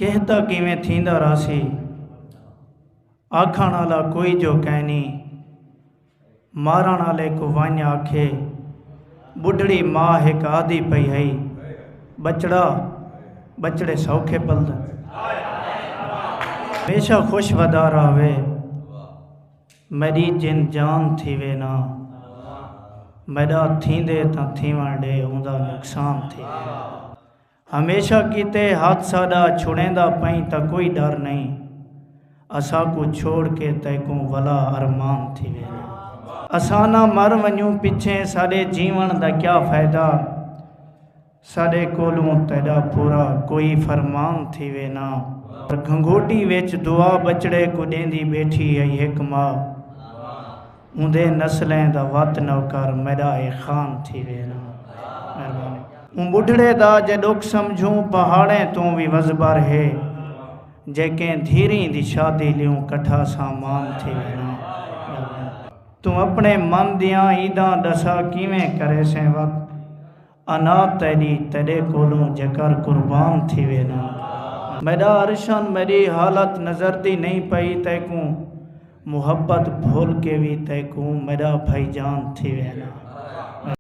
कहता किवें थींदा रासी आखण आला कोई जो कहनी मारण आले को वंज आखे बुढ़ड़ी माँ एक आदि पई है बचड़ा बचड़े सौखे पलद हमेशा खुश वदा रहे मेरी जिन जान थीवे ना मेरा थींदे ता थीवण डे उंदा नुकसान थी हमेशा किते हादसा दा छुड़ेंदा पई ता कोई डर नहीं असा को छोड़ के तैको वला अरमान थी वेना असाना मर वञूं पिछे साडे जीवन दा क्या फायदा साडे कोलों तेरा पूरा कोई फरमान थी वेना घंगोटी विच दुआ बचड़े को देंदी बैठी है एक माँ उंदे नस्लें दा वत नौकर मेरा ए खान थी वेना मेहरबानी बुढ़ड़े दा जे दुख समझूं पहाड़ें तू भी वजबर है जेकें धीरी दी शादी लियूं कठा सामान थी वेना तू अपने मन दियां ईदां दसा किवें करे से वक्त अना तेरी तेरे कोलों जेकर कुर्बान थी वेना मेरा अरशन मेरी हालत नजर दी नहीं पई तैकू मुहब्बत भूल के भी तैकू मेरा भाईजान थी वेना।